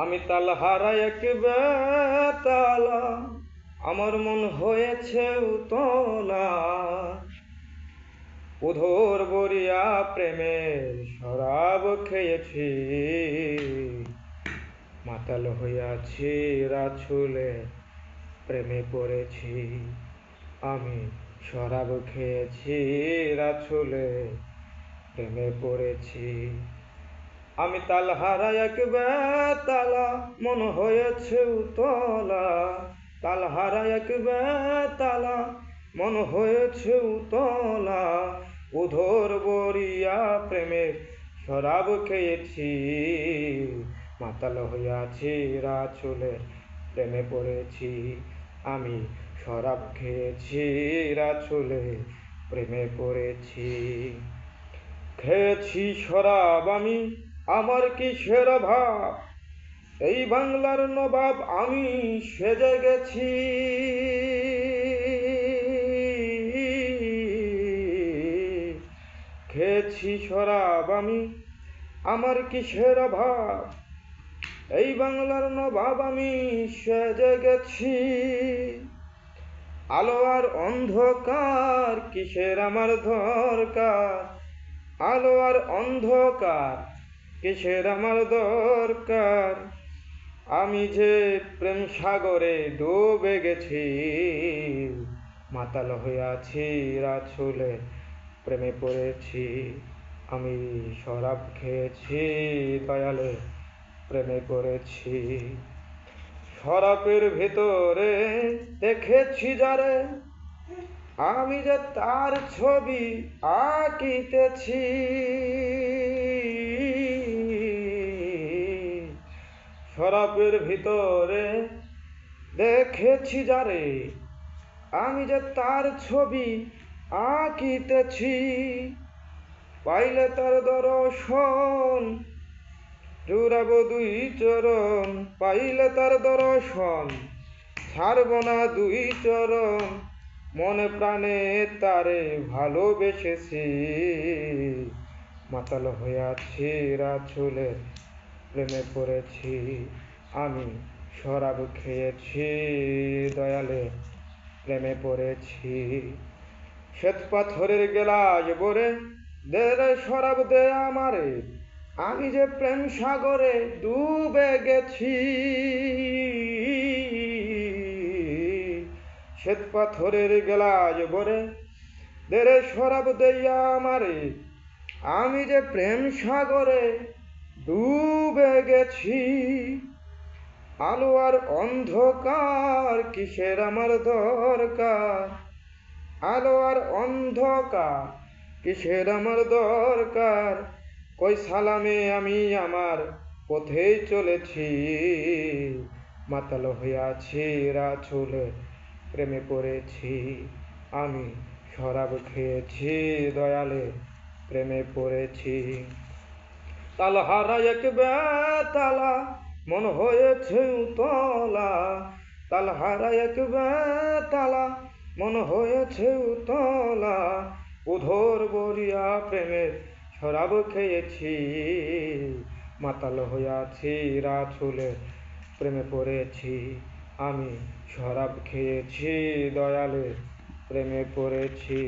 আমি তালহারা এক বেতালা, আমার মন হয়েছে উতলা। উধর বরিয়া প্রেমের শরাব খেয়েছি, মাতাল হইয়াছি রাছুলে প্রেমে পড়েছি। আমি শরাব খেয়েছি রাছুলে প্রেমে পড়েছি। আমি তালহারা এক বেতালা, মন হয়েছে উতলা। তালহারা এক বেতালা, মন হয়েছে উতলা। উধর বরিয়া প্রেমের শরাব খেয়েছি, মাতাল হইয়াছি রাছুলের প্রেমে পড়েছি। আমি শরাব খেয়েছি রাছুলে প্রেমে পড়েছি। খেয়েছি শরাব আমি, আমার কিসের অভাব, এই বাংলার নবাব আমি সেজে গেছি। খেয়েছি শরাব আমি, আমার কিসের অভাব, এই বাংলার নবাব আমি সেজে গেছি। আলো আর অন্ধকার কিসের আমার দরকার, আলো আর অন্ধকার কিসের আমার দরকার। আমি যে প্রেম সাগরে ডুবে গেছি, মাতাল হইয়াছি রাছুলে প্রেমে পড়েছি। আমি শরাব খেয়েছি দয়ালে প্রেমে পড়েছি। শরাবের ভিতরে দেখেছি যারে, আমি যে তার ছবি আঁকিতেছি। শরাবের ভিতরে দেখেছি যারে, আমি যে তার ছবি আঁকিতেছি। পাইলে তার দর্শন জুড়াব দুই চরণ, পাইলে তার দর্শন ছাড়ব না দুই চরণ। মনে প্রাণে তারে ভালোবেসেছি, মাতাল হইয়াছি রাছুলে প্রেমে পড়েছি। আমি শরাব খেয়েছি দয়ালে প্রেমে পড়েছি। শ্বেত পাথরের গেলাস ভরে দে রে শরাব দে আমারে, আমি যে প্রেম সাগরে ডুবে গেছি। শ্বেত পাথরের গেলাস ভরে দে রে শরাব দেয়া আমারে, আমি যে প্রেম সাগরে ডুবে গেছি। আলো আর অন্ধকার কিসের আমার দরকার, আলো আর অন্ধকার কিসের আমার দরকার। কই সালামে আমি আমার পথেই চলেছি, মাতাল হইয়াছি রাছুলে প্রেমে পড়েছি। আমি শরাব খেয়েছি দয়ালে প্রেমে পড়েছি। তালহারা এক বেতালা, মন হয়েছে উতলা। তালহারা এক বেতালা, মন হয়েছে উতলা। উধর বরিয়া প্রেমের শরাব খেয়েছি, মাতাল হইয়াছি রাছুলে প্রেমে পড়েছি। আমি শরাব খেয়েছি দয়ালে প্রেমে পড়েছি।